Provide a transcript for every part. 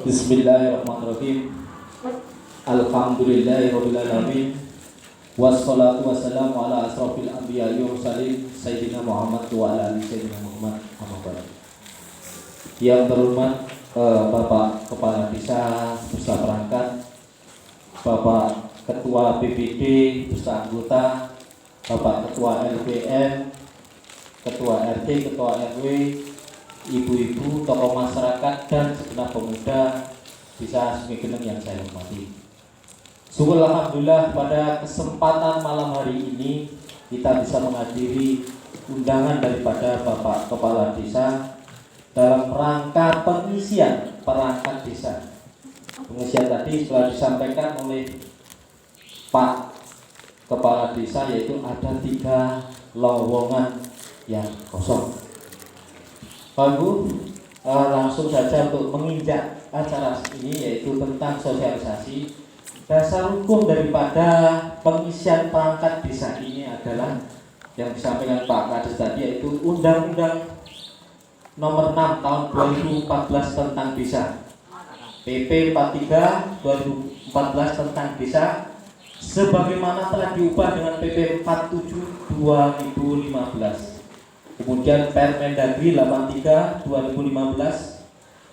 Bismillahirrahmanirrahim. Alhamdulillahirabbil alamin. Wassalatu wassalamu ala asrofil anbiya'i wal mursalin Sayyidina Muhammad wa ala ali Sayyidina Muhammad. Yang terhormat Bapak Kepala Desa beserta perangkat, Bapak Ketua BPD beserta anggota, Bapak Ketua LPM, Ketua RT, Ketua RW, ibu-ibu, tokoh masyarakat, dan segenap pemuda Desa Sungai Geneng yang saya hormati. Syukur alhamdulillah pada kesempatan malam hari ini kita bisa menghadiri undangan daripada Bapak Kepala Desa dalam rangka pengisian perangkat desa. Pengisian tadi telah disampaikan oleh Pak Kepala Desa, yaitu ada 3 lowongan yang kosong. Bagus, langsung saja untuk menginjak acara ini, yaitu tentang sosialisasi. Dasar hukum daripada pengisian perangkat desa ini adalah yang disampaikan Pak Kades tadi, yaitu Undang-Undang Nomor 6 Tahun 2014 tentang Desa, PP 43 2014 tentang Desa, sebagaimana telah diubah dengan PP 47 2015. Kemudian Permendagri 83 2015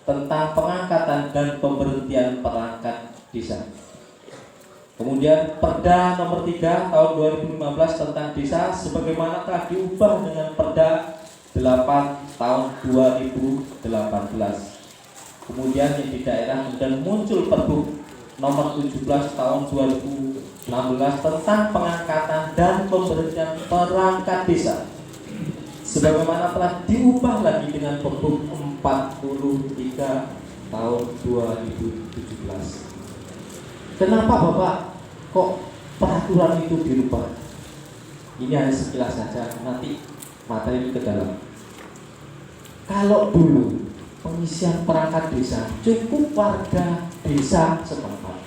tentang pengangkatan dan pemberhentian perangkat desa. Kemudian Perda nomor 3 tahun 2015 tentang desa, sebagaimana telah diubah dengan Perda 8 tahun 2018. Kemudian yang di daerah dan muncul Pergub nomor 17 tahun 2016 tentang pengangkatan dan pemberhentian perangkat desa, sebagaimana telah diubah lagi dengan Pergub 43 tahun 2017. Kenapa Bapak kok peraturan itu dirubah? Ini hanya sekilas saja, nanti materi ke dalam. Kalau dulu pengisian perangkat desa cukup warga desa setempat,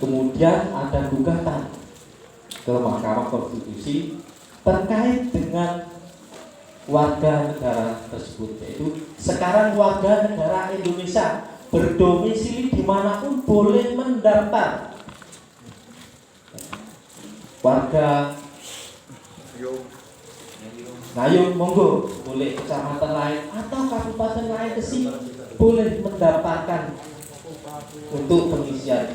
kemudian ada gugatan ke Mahkamah Konstitusi terkait dengan warga negara tersebut, yaitu sekarang warga negara Indonesia berdomisili dimanapun boleh mendaftar. Warga Ngayung monggo, boleh kecamatan lain atau kabupaten lain boleh mendaftarkan untuk pengisian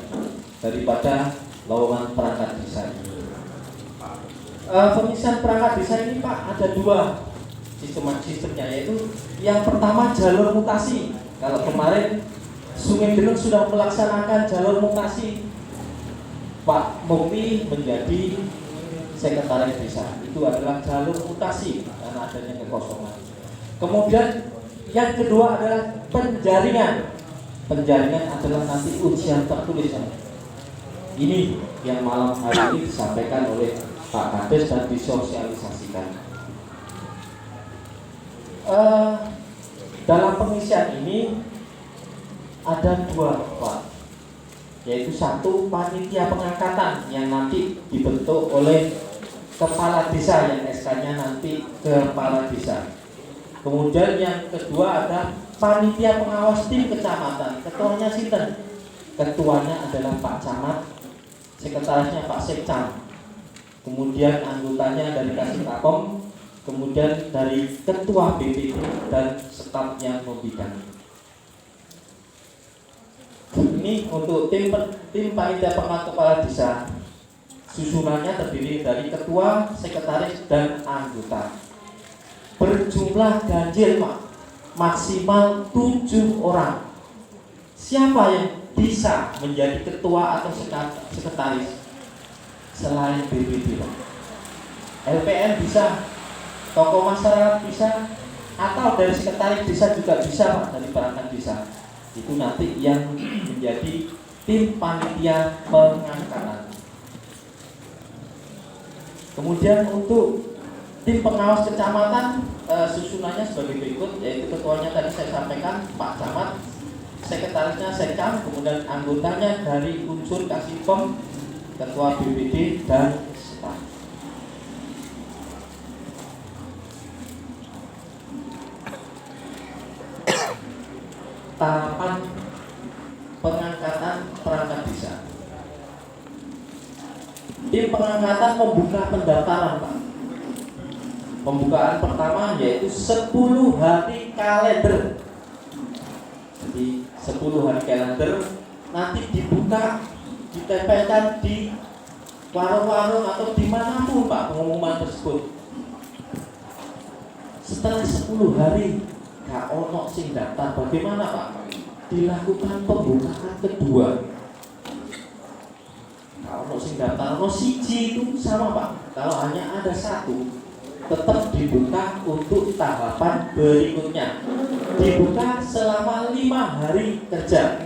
daripada lowongan perangkat desa. Pengisian perangkat desa ini Pak ada 2 sistemnya, yaitu yang pertama jalur mutasi. Kalau kemarin Sungai Geneng sudah melaksanakan jalur mutasi, Pak Mukti menjadi sekretaris desa, itu adalah jalur mutasi karena adanya kekosongan. Kemudian yang kedua adalah penjaringan. Penjaringan adalah nanti ujian tertulis. Ini yang malam hari ini disampaikan oleh Pak Kades dan disosialisasikan. Dalam pengisian ini ada 2 Pak, yaitu 1 panitia pengangkatan yang nanti dibentuk oleh kepala desa, yang SK-nya nanti kepala desa. Kemudian yang kedua ada panitia pengawas tim kecamatan. Ketuanya sinten? Ketuanya adalah Pak Camat, sekretarisnya Pak Sekcam. Kemudian anggotanya dari Kasikakom, kemudian dari ketua BPD dan staf yang membidang. Ini untuk tim panitia pengawas kepala desa. Susunannya terdiri dari ketua, sekretaris, dan anggota. Berjumlah ganjil Pak, maksimal 7 orang. Siapa yang bisa menjadi ketua atau sekretaris selain BPD Pak? LPM bisa, tokoh masyarakat bisa, atau dari sekretaris desa juga bisa Pak, dari perangkat desa. Itu nanti yang menjadi tim panitia pengangkatan. Kemudian untuk tim pengawas kecamatan, susunannya sebagai berikut, yaitu ketuanya tadi saya sampaikan Pak Camat, sekretarisnya Sekcam, kemudian anggotanya dari unsur Kasipom, ketua BPD, dan staf. tahapan pengangkatan perangkat desa. Tim pengangkatan membuka pendaftaran, Pak. Pembukaan pertama yaitu 10 hari kalender. Jadi 10 hari kalender nanti dibuka, ditempelkan di warung-warung atau dimanapun, Pak, pengumuman tersebut. Setelah 10 hari gak ono sing daftar, bagaimana, Pak? Dilakukan pembukaan kedua. Kalau sing daftar no siji itu sama, Pak. Kalau hanya ada satu, tetap dibuka untuk tahapan berikutnya. Dibuka selama 5 hari kerja.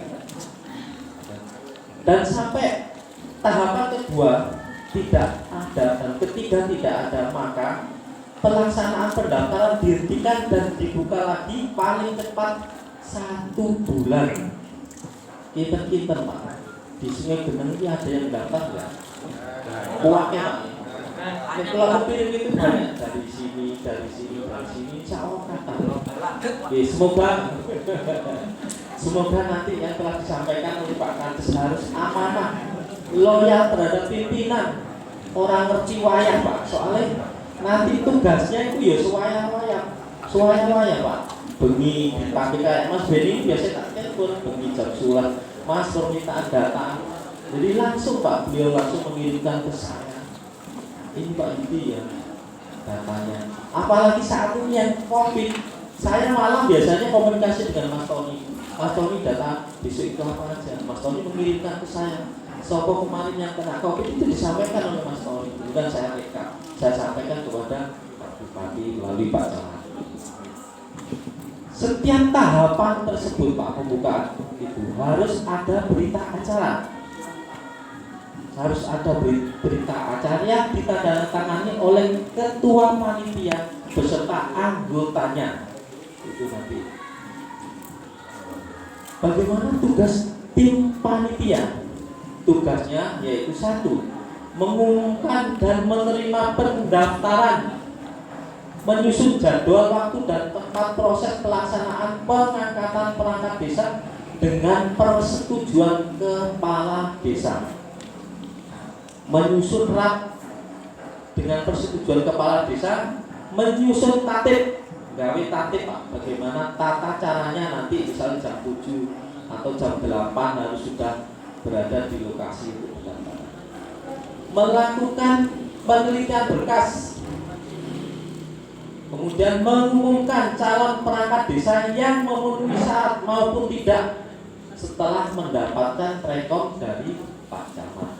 Dan sampai tahapan kedua tidak ada dan ketiga tidak ada, maka pelaksanaan pendaftaran dihentikan dan dibuka lagi paling cepat 1 bulan. Kinten-kinten, Pak. Di Sungai Geneng ini ada yang daftar nggak? Kuatnya, Pak. Kalau lebih itu banyak dari sini, insya Allah kata. Semoga nanti yang telah disampaikan oleh Pak Kades harus amanah, loyal terhadap pimpinan, orang ngerti wayang, Pak. Soalnya nanti tugasnya itu ya sewayang-wayang, Pak. Bengi dipakai kayak Mas Beni biasanya tak telepon bengi jam sulat, Mas permintaan data. Jadi langsung, Pak, beliau langsung mengirimkan ke saya. Ini Pak ini ya datanya. Apalagi saat ini yang COVID, saya malah biasanya komunikasi dengan Mas Tony. Mas Tony data besok itu apa aja. Mas Tony mengirimkan ke saya. Sopo kemarin yang kena COVID itu disampaikan oleh Mas Tony. Kemudian saya rekap, saya sampaikan kepada Pak Bupati melalui Pak Camat. Setiap tahapan tersebut, Pak, pembukaan itu harus ada berita acara. Harus ada berita acara yang ditandatangani oleh ketua panitia beserta anggotanya. Itu nanti. Bagaimana tugas tim panitia? Tugasnya yaitu 1, mengumumkan dan menerima pendaftaran, menyusun jadwal waktu dan tempat proses pelaksanaan pengangkatan perangkat desa dengan persetujuan kepala desa. Menyusun rak dengan persetujuan kepala desa, menyusun tatip, gawe tatip, Pak. Bagaimana tata caranya nanti misalnya jam 7 atau jam 8 harus sudah berada di lokasi untuk pendaftaran. Melakukan penelitian berkas, kemudian mengumumkan calon perangkat desa yang memenuhi syarat maupun tidak setelah mendapatkan rekom dari Pak Camat.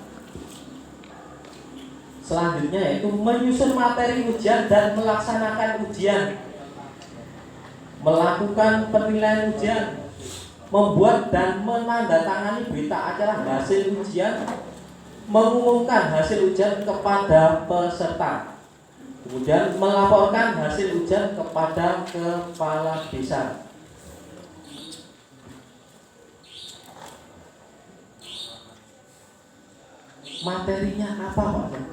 Selanjutnya yaitu menyusun materi ujian dan melaksanakan ujian, melakukan penilaian ujian, membuat dan menandatangani berita acara hasil ujian, mengumumkan hasil ujian kepada peserta, kemudian melaporkan hasil ujian kepada kepala desa. Materinya apa, Pak, yang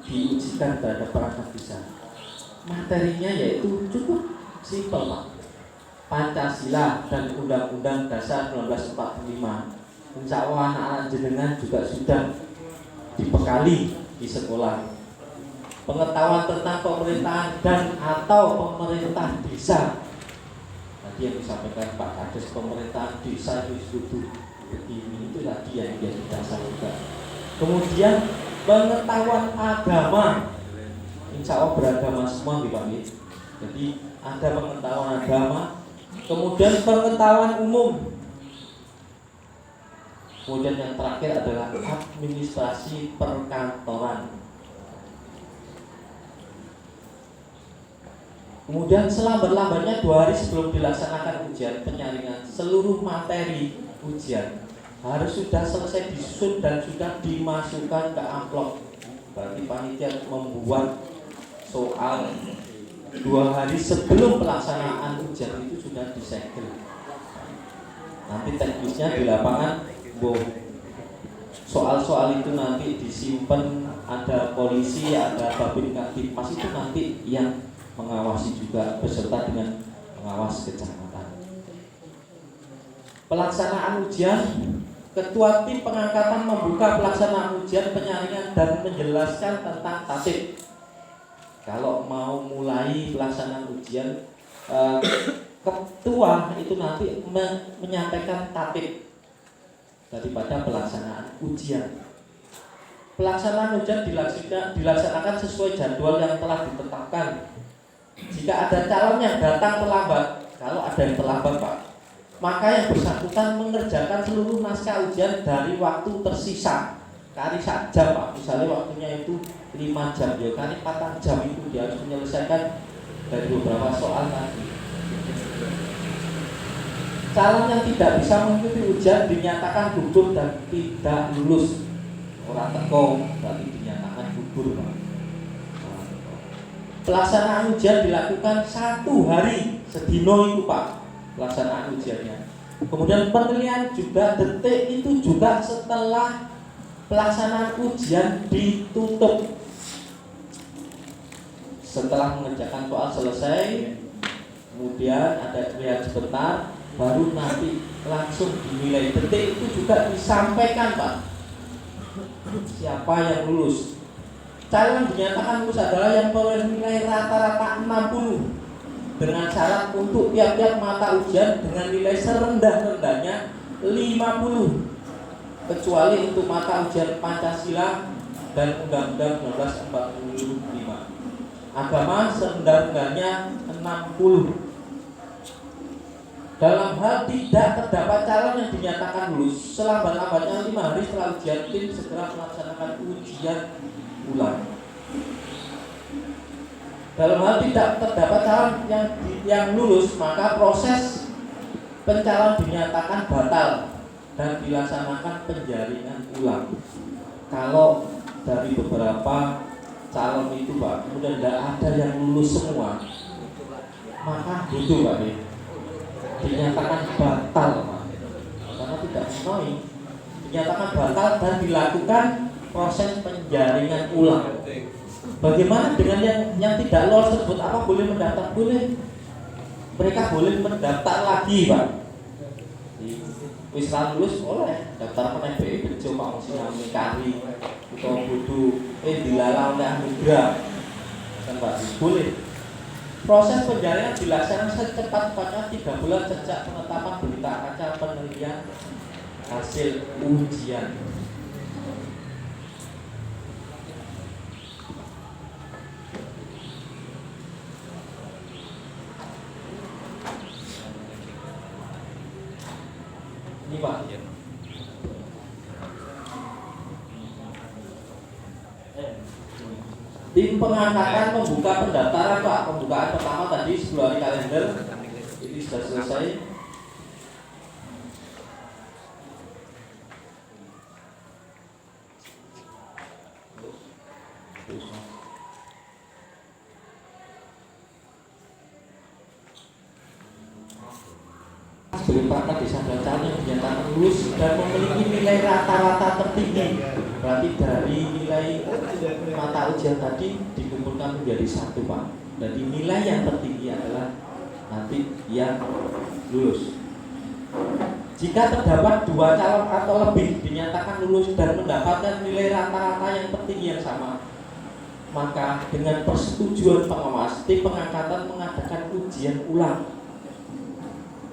diujikan terhadap perangkat desa? Materinya yaitu cukup simpel, Pak. Pancasila dan Undang-Undang Dasar 1945. Insya Allah anak-anak jenengan juga sudah dibekali di sekolah. Pengetahuan tentang pemerintahan dan atau pemerintah desa. Tadi yang disampaikan Pak Kades, pemerintahan desa itu sudah begini, itu tadi yang jadi dasar juga. Kemudian pengetahuan agama, insya Allah beragama semua nih, Pak. Jadi ada pengetahuan agama, kemudian pengetahuan umum, kemudian yang terakhir adalah administrasi perkantoran. Kemudian selambat-lambatnya 2 hari sebelum dilaksanakan ujian penyaringan, seluruh materi ujian harus sudah selesai disusun dan sudah dimasukkan ke amplop. Berarti panitia membuat soal 2 hari sebelum pelaksanaan ujian itu sudah disegel. Nanti teknisnya di lapangan, soal-soal itu nanti disimpan, ada polisi, ada babin Kaptipas itu nanti yang mengawasi juga beserta dengan pengawas kecamatan. Pelaksanaan ujian, ketua tim pengangkatan membuka pelaksanaan ujian, penyaringan dan menjelaskan tentang tatib. Kalau mau mulai pelaksanaan ujian, ketua itu nanti menyampaikan tatib daripada pelaksanaan ujian. Pelaksanaan ujian dilaksanakan sesuai jadwal yang telah ditetapkan. Jika ada calon yang datang terlambat, kalau ada yang terlambat Pak, maka yang bersangkutan mengerjakan seluruh naskah ujian dari waktu tersisa. Kali 1 jam Pak, misalnya waktunya itu 5 jam, ya kali 4 jam itu dia harus menyelesaikan dari beberapa soal tadi. Calon yang tidak bisa mengikuti ujian dinyatakan gugur dan tidak lulus. Orang teko berarti dinyatakan gugur Pak. Pelaksanaan ujian dilakukan 1 hari sedino itu Pak, pelaksanaan ujiannya. Kemudian penilaian juga detik itu juga setelah pelaksanaan ujian ditutup. Setelah mengerjakan soal selesai, kemudian ada lihat sebentar, baru nanti langsung dinilai. Detik itu juga disampaikan Pak, siapa yang lulus. Calon yang dinyatakan lulus adalah yang memperoleh nilai rata-rata 60 dengan syarat untuk tiap-tiap mata ujian dengan nilai serendah-rendahnya 50, kecuali untuk mata ujian Pancasila dan Undang-Undang 1945. Agama serendah-rendahnya 60. Dalam hal tidak terdapat calon yang dinyatakan lulus, selambat-lambatnya 5 hari setelah ujian, tim segera melaksanakan ujian ulang. Dalam hal tidak terdapat calon yang lulus, maka proses pencalon dinyatakan batal dan dilaksanakan penjaringan ulang. Kalau dari beberapa calon itu Pak, kemudian tidak ada yang lulus semua, maka itu Pak, dinyatakan batal Pak, karena tidak memenuhi. Dinyatakan batal dan dilakukan proses penjaringan ulang. Bagaimana dengan yang tidak lolos tersebut? Apa boleh mendaftar? Boleh. Mereka boleh mendaftar lagi Pak. Wis lulus oleh daftar meneh BE Bejo Pak Musina Kari utawa Budu dilalang oleh anugerah. Kan Pak, boleh. Proses penjaringan dilaksanakan secepat-cepatnya 3 bulan sejak penetapan berita acara penelitian hasil ujian. Ini Pak. Tim pengangkatan membuka pendaftaran Pak. Pembukaan pertama tadi 10 hari kalender. Ini sudah selesai. Sebagai perangkat desa dan calon yang dinyatakan lulus dan memiliki nilai rata-rata tertinggi, berarti dari nilai mata ujian tadi dikumpulkan menjadi 1 Pak. Jadi nilai yang tertinggi adalah nanti yang lulus. Jika terdapat 2 calon atau lebih dinyatakan lulus dan mendapatkan nilai rata-rata yang tertinggi yang sama, maka dengan persetujuan pengawas, tim pengangkatan mengadakan ujian ulang.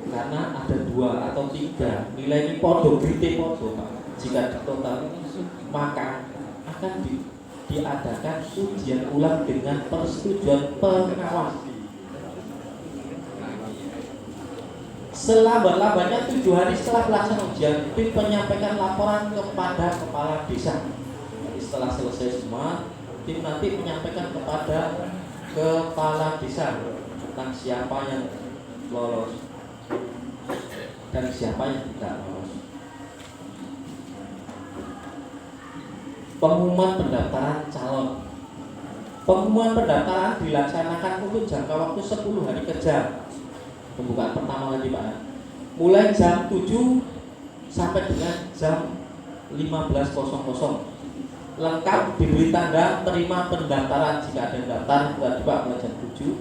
Karena ada 2 atau 3 nilai ini podo, grade podo Pak. Jika ditotal maka akan diadakan ujian ulang dengan persetujuan pengawas. Selambat-lambatnya 7 hari setelah pelaksanaan ujian, tim menyampaikan laporan kepada kepala desa. Jadi setelah selesai semua, tim nanti menyampaikan kepada kepala desa tentang siapa yang lolos dan siapa yang tidak lolos. Pengumuman pendaftaran calon. Pengumuman pendaftaran dilaksanakan untuk jangka waktu 10 hari kerja. Pembukaan pertama lagi Pak. Mulai jam 7 sampai dengan jam 15.00. Lengkap diberi tanda terima pendaftaran. Jika ada yang daftar tadi Pak mulai jam 7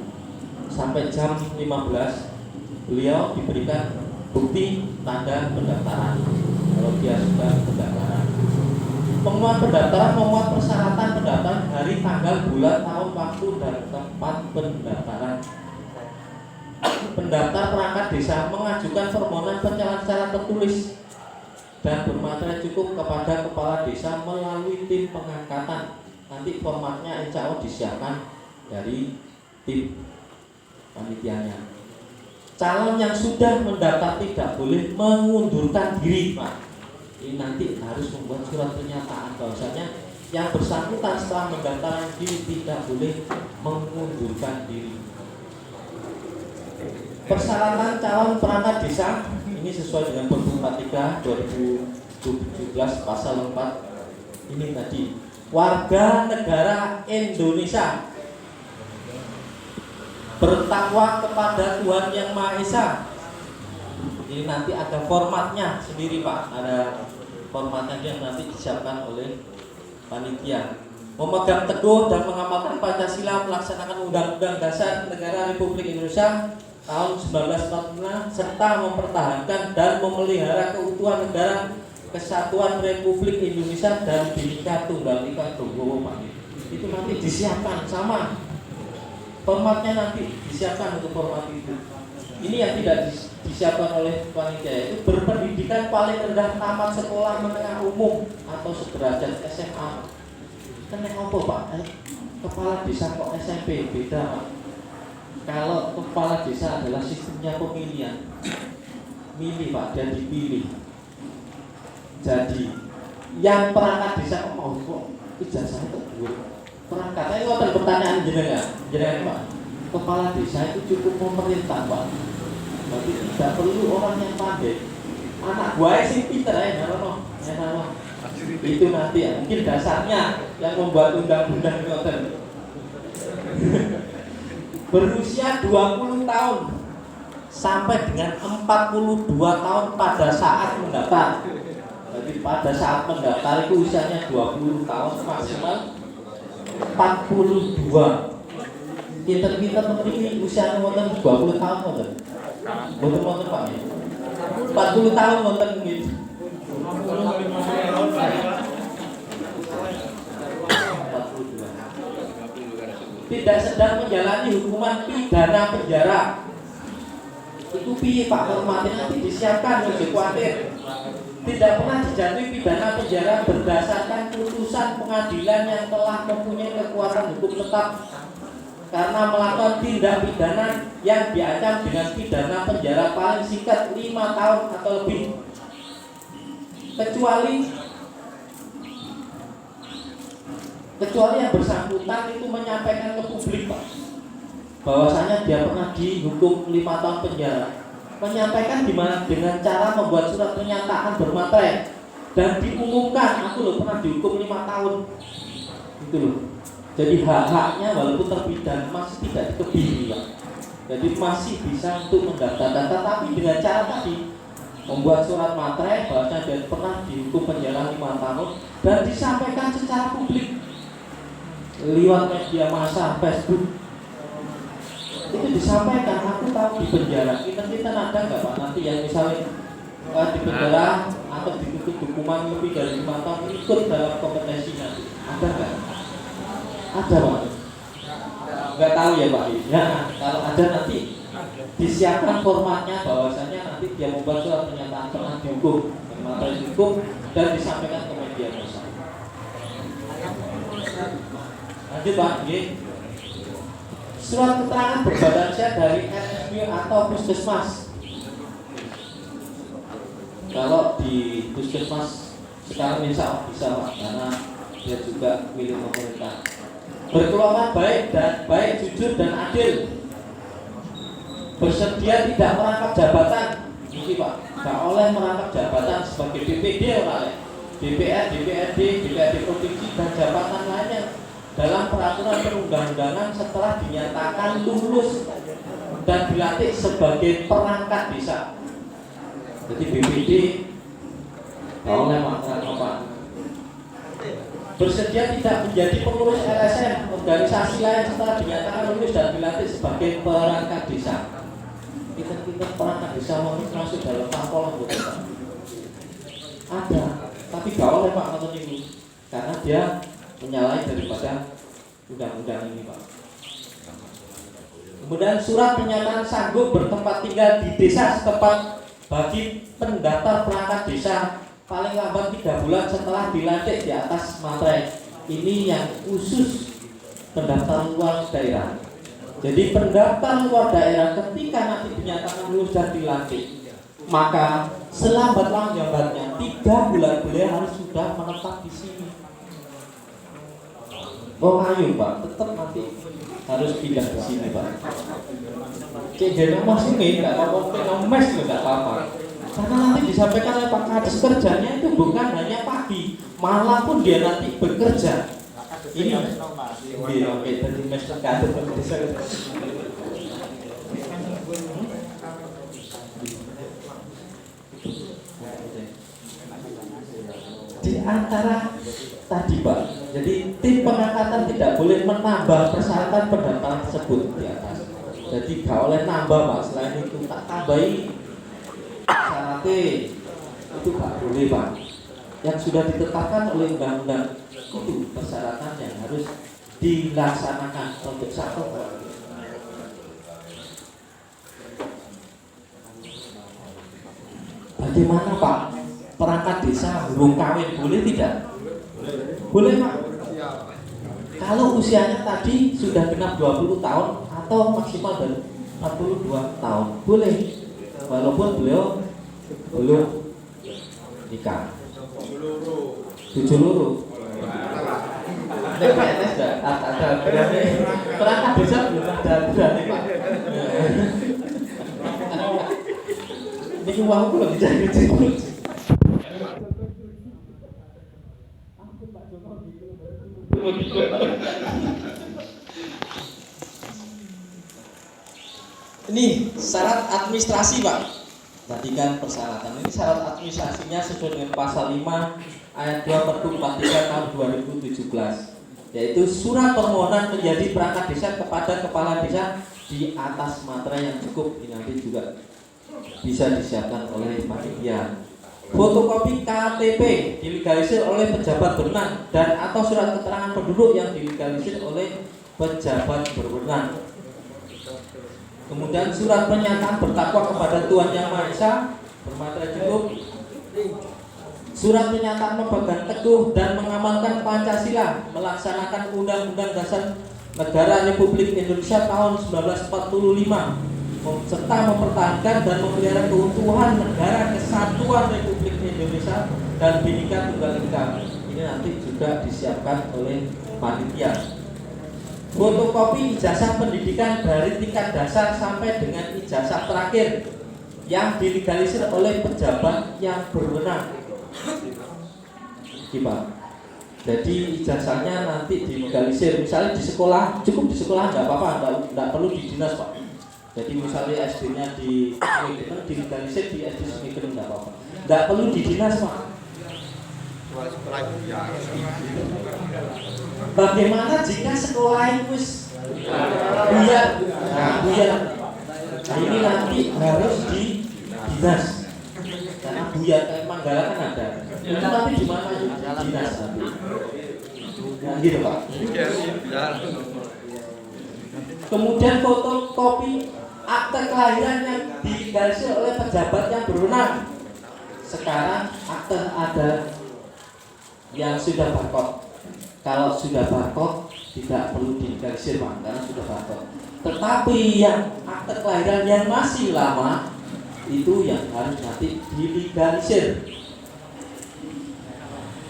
sampai jam 15, beliau diberikan bukti tanda pendaftaran kalau dia sudah pendaftaran. Pengumuman pendaftaran memuat persyaratan pendaftaran hari, tanggal, bulan, tahun, waktu, dan tempat pendaftaran. Pendaftar perangkat desa mengajukan permohonan pencalonan secara tertulis dan bermaterai cukup kepada kepala desa melalui tim pengangkatan. Nanti formatnya insya Allah disiapkan dari tim panitianya. Calon yang sudah mendaftar tidak boleh mengundurkan diri, Pak. Ini nanti harus membuat surat pernyataan bahwasanya yang bersangkutan setelah mendaftar diri tidak boleh mengundurkan diri. Persyaratan calon perangkat desa ini sesuai dengan Perpu 43 2017 pasal 4 ini tadi. Warga negara Indonesia, bertakwa kepada Tuhan Yang Maha Esa. Ini nanti ada formatnya sendiri, Pak. Ada formatnya yang nanti disiapkan oleh panitia. Memegang teguh dan mengamalkan Pancasila, melaksanakan Undang-Undang Dasar Negara Republik Indonesia tahun 1945 serta mempertahankan dan memelihara keutuhan negara Kesatuan Republik Indonesia dan Bhinneka Tunggal Ika Tunggal, Pak. Itu nanti disiapkan sama formatnya, nanti disiapkan untuk format itu. Ini yang tidak disiapkan oleh panitia, itu berpendidikan paling rendah tamat sekolah menengah umum atau sederajat SMA. Kena apa, Pak? Kepala desa kok SMP beda, Pak. Kalau kepala desa adalah sistemnya pemilihan, milih, Pak, dan dipilih. Jadi yang perangkat desa kok mau kok ijazah itu dulu. Perangkat, saya ada pertanyaan jenengan, Pak. Kepala desa itu cukup memerintah, Pak. Berarti tidak perlu orang yang pandai. Anak buah sih pinter ya, Narono. Itu nanti ya, mungkin dasarnya yang membuat undang-undang itu. Berusia 20 tahun sampai dengan 42 tahun pada saat mendaftar. Jadi pada saat mendaftar itu usianya 20 tahun maksimal 42. Pinter-pinter memiliki usia wonten 20 tahun wonten. Wonten Pak. 40 tahun wonten gitu. Tidak sedang menjalani hukuman pidana penjara. Itu piye, Pak? Hormati nanti disiapkan, ojo kuatir. Tidak pernah dijatuhi pidana penjara berdasarkan putusan pengadilan yang telah mempunyai kekuatan hukum tetap karena melakukan tindak pidana yang diancam dengan pidana penjara paling singkat 5 tahun atau lebih, kecuali yang bersangkutan itu menyampaikan ke publik, Pak, bahwasanya dia pernah dihukum 5 tahun penjara. Menyampaikan dengan cara membuat surat pernyataan bermaterai dan diumumkan, aku loh pernah dihukum 5 tahun. Itu loh. Jadi hak-haknya walaupun terpidana masih tidak dikebiri, Pak. Jadi masih bisa untuk mendaftarkan, tetapi dengan cara tadi membuat surat materai bahwasanya dia pernah dihukum penjara 5 tahun dan disampaikan secara publik lewat media massa, Facebook. Itu disampaikan, aku tahu di penjara. Kita ada nggak, Pak, nanti yang misalnya di penjara atau dituntut hukuman lebih dari 5 tahun ikut dalam kompetensi nanti, ada nggak? Ada, Pak. Nggak tahu ya, Pak. Ya, kalau ada nanti disiapkan formatnya bahwasanya nanti dia membuat surat pernyataan pernah dihukum, materi hukum dan disampaikan ke media massa. Lanjut, Pak. Surat keterangan berbadan sehat dari RSW atau puskesmas. Kalau di puskesmas sekarang insya Allah bisa, Pak, karena dia juga milik pemerintah. Berkelakuan baik, jujur dan adil. Bersedia tidak merangkap jabatan. Ini, Pak, nggak oleh merangkap jabatan sebagai DPD, oleh DPR, DPRD, DPRD provinsi dan jabatan lainnya dalam peraturan perundang-undangan setelah dinyatakan lulus dan dilantik sebagai perangkat desa. Jadi BPD nggak oleh Pak. Bersedia tidak menjadi pengurus LSM organisasi lain setelah dinyatakan lulus dan dilantik sebagai perangkat desa. kita perangkat desa mau masuk dalam parpol anggota ada, tapi gak oleh Pak nonton ini karena dia menyalahi daripada undang-undang ini Pak. Kemudian surat pernyataan sanggup bertempat tinggal di desa setempat bagi pendaftar perangkat desa paling lambat 3 bulan setelah dilantik di atas materai. Ini yang khusus pendaftar luar daerah. Jadi pendaftar luar daerah ketika nanti dinyatakan lulus dan dilantik, maka selambat-lambatnya 3 bulan beliau harus sudah menetap di sini. Oh ayo Pak, tetap nanti harus pindah ke sini Pak. Cek jadi masih nih, nggak apa-apa, mes nggak apa-apa. Karena nanti disampaikan oleh Pak Kades kerjanya itu bukan hanya pagi, malam pun dia nanti bekerja. Ini oke, tadi mes Kades di antara tadi Pak, jadi tim pengangkatan tidak boleh menambah persyaratan pendaftaran tersebut di atas. Jadi gak oleh nambah Pak, selain itu tak tambahi syaratnya itu gak boleh Pak. Yang sudah ditetapkan oleh undang-undang itu persyaratan yang harus dilaksanakan untuk satu Pak. Bagaimana Pak? Perangkat desa belum kawin boleh tidak? Boleh Pak. Kalau usianya tadi sudah genap 20 tahun atau maksimal dari 42 tahun boleh, walaupun beliau belum nikah. 7 luru. PNS ada berarti perangkat desa belum ada berarti Pak. Ini uangku lagi jadi ini syarat administrasi Pak. Tadi kan persyaratan, ini syarat administrasinya sesuai dengan pasal 5 ayat 2 Pergub 43 tahun 2017, yaitu surat permohonan menjadi perangkat desa kepada kepala desa di atas materai yang cukup. Ini nanti juga bisa disiapkan oleh panitia. Fotokopi KTP dilegalisir oleh pejabat berwenang dan atau surat keterangan penduduk yang dilegalisir oleh pejabat berwenang. Kemudian surat pernyataan bertakwa kepada Tuhan Yang Maha Esa bermaterai cukup. Surat pernyataan memegang teguh dan mengamalkan Pancasila, melaksanakan Undang-Undang Dasar Negara Republik Indonesia tahun 1945 serta mempertahankan dan memelihara keutuhan negara kesatuan Republik Indonesia dan Bhinneka Tunggal Ika. Ini nanti juga disiapkan oleh panitia. Fotokopi ijazah pendidikan dari tingkat dasar sampai dengan ijazah terakhir yang dilegalisir oleh pejabat yang berwenang. Gimana? Jadi ijazahnya nanti dilegalisir. Misalnya di sekolah, cukup di sekolah nggak apa-apa, nggak perlu di dinas Pak. Jadi misalnya SD-nya di Sungai dilegalisir di SD Sungai Geneng nggak apa-apa. Nggak perlu di dinas Pak. Bagaimana jika sekolah itu buyar? Buyar. Nah, ini nanti harus di dinas. Karena buyar kayak Manggala kan ada. Itu tapi di mana ya? Dinas nanti. Nah, gitu Pak. Kemudian fotokopi akte kelahiran yang dilegalisir oleh pejabat yang berwenang. Sekarang akte ada yang sudah barcode. Kalau sudah barcode tidak perlu dilegalisir Pak, karena sudah barcode. Tetapi yang akte kelahiran yang masih lama itu yang harus nanti dilegalisir.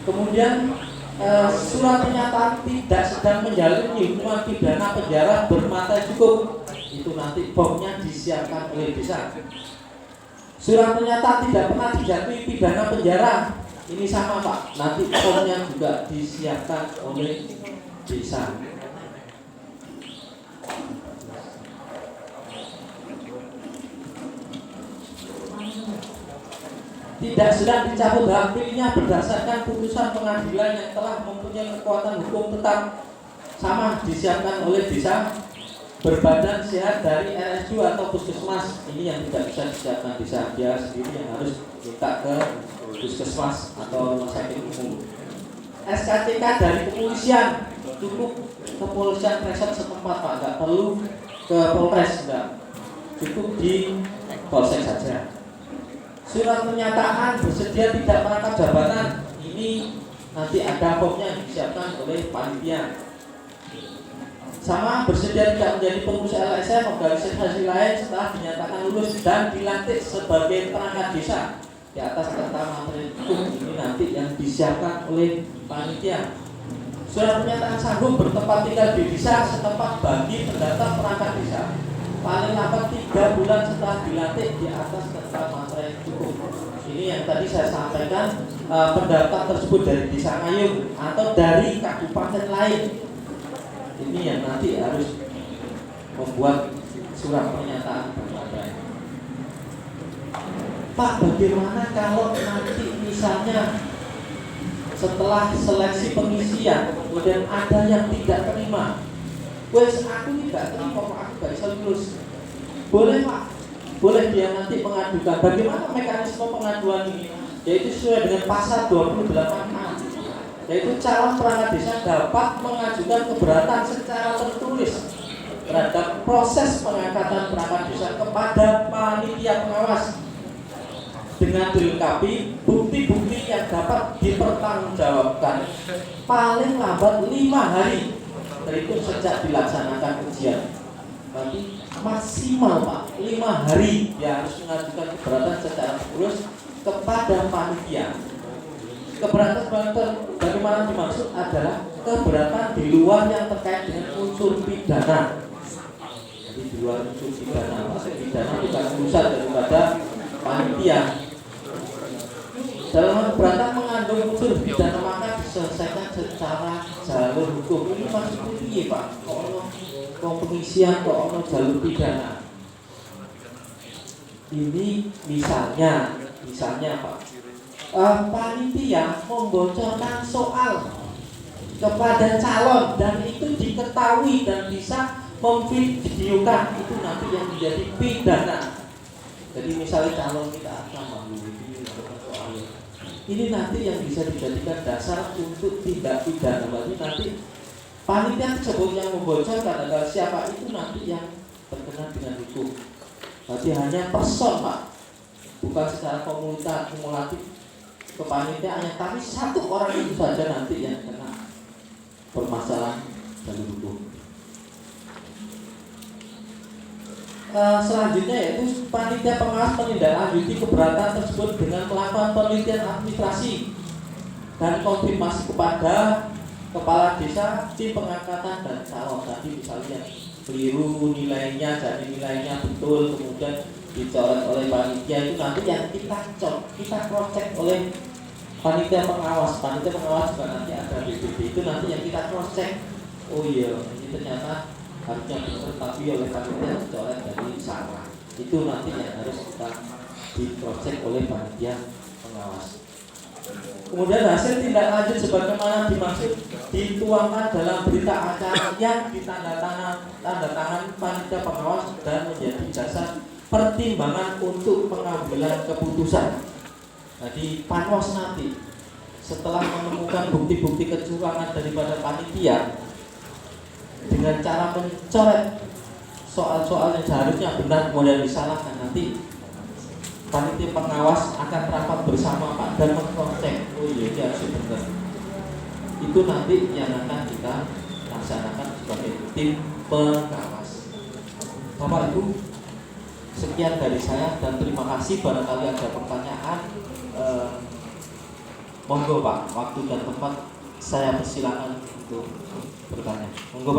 Kemudian surat pernyataan tidak sedang menjalani hukuman pidana penjara bermaterai cukup, itu nanti formnya disiapkan oleh desa. Surat pernyataan tidak pernah dijatuhi pidana penjara, ini sama Pak, nanti formnya juga disiapkan oleh desa. Tidak sedang dicabut hak pilihnya berdasarkan putusan pengadilan yang telah mempunyai kekuatan hukum tetap, sama disiapkan oleh desa. berbadan sehat dari RSU atau puskesmas. Ini yang tidak bisa disiapkan desa, dia sendiri yang harus minta ke puskesmas atau rumah sakit umum. SKCK dari kepolisian, cukup kepolisian resort setempat Pak, nggak perlu ke Polres, enggak, cukup di Polsek saja. Surat pernyataan bersedia tidak merangkap jabatan, ini nanti ada formnya yang disiapkan oleh panitia. Sama bersedia tidak menjadi pengurus LSM organisasi lain setelah dinyatakan lulus dan dilantik sebagai perangkat desa di atas kertas materi hukum, ini nanti yang disiapkan oleh panitia. Surat pernyataan sanggup bertempat tinggal di desa setempat bagi pendaftar perangkat desa paling lambat 3 bulan setelah dilantik di atas kertas materi hukum. Ini yang tadi saya sampaikan, pendaftar tersebut dari desa Ngayung atau dari kabupaten lain. Ini yang nanti harus membuat surat pernyataan berbagai. Pak, bagaimana kalau nanti misalnya setelah seleksi pengisian kemudian ada yang tidak terima? Wes aku tidak terima, aku gak bisa lulus. Boleh Pak, boleh dia nanti mengadukan. Bagaimana mekanisme pengaduan ini? Yaitu sesuai dengan pasal 28A. Yaitu calon perangkat desa dapat mengajukan keberatan secara tertulis terhadap proses pengangkatan perangkat desa kepada panitia pengawas dengan dilengkapi bukti-bukti yang dapat dipertanggungjawabkan paling lambat 5 hari terhitung sejak dilaksanakan ujian. Berarti maksimal Pak 5 hari dia harus mengajukan keberatan secara tertulis kepada panitia. Keberatan bagaimana dimaksud adalah keberatan di luar yang terkait dengan unsur pidana. Jadi di luar unsur pidana, maksud pidana bukan urusan daripada panitia. Dalam keberatan mengandung unsur pidana maka diselesaikan secara jalur hukum. Ini maksudnya iya Pak, kok pengisian kok ono jalur pidana. Ini misalnya Pak, panitia membocorkan soal kepada calon dan itu diketahui dan bisa memvideokan, itu nanti yang menjadi pidana. Jadi misalnya calon kita akan soal ini nanti yang bisa dijadikan dasar untuk tindak pidana. Berarti nanti panitia tersebut yang membocorkan adalah siapa, itu nanti yang terkena dengan hukum. Berarti hanya person Pak, bukan secara kumulatif kepanitiaannya, tapi satu orang itu saja nanti yang kena permasalahan jalur hukum. Selanjutnya yaitu panitia pengawas menindaklanjuti keberatan tersebut dengan melakukan penelitian administrasi dan konfirmasi kepada kepala desa, tim pengangkatan dan calon. Tadi misalnya keliru nilainya, jadi nilainya betul, kemudian dicoret oleh panitia, itu nanti yang kita cross check oleh panitia pengawas. Panitia pengawas juga nanti ada BPD, itu nanti yang kita cross check. Oh iya, ini ternyata harusnya benar, tapi oleh panitia dicoret dari salah. Itu nanti yang harus kita di cross check oleh panitia pengawas. Kemudian hasil tindak lanjut sebagaimana dimaksud dituangkan dalam berita acara yang ditandatangan panitia pengawas dan menjadi dasar pertimbangan untuk pengambilan keputusan. Jadi panwas nanti setelah menemukan bukti-bukti kecurangan daripada panitia dengan cara mencoret soal-soal yang seharusnya benar kemudian disalahkan, nanti panitia pengawas akan rapat bersama Pak dan mengcek, oh iya ini harus benar. Itu nanti yang akan kita laksanakan sebagai tim pengawas. Bapak Ibu, sekian dari saya dan terima kasih. Barangkali ada pertanyaan, monggo Pak, waktu dan tempat saya persilakan untuk bertanya. Monggo Pak.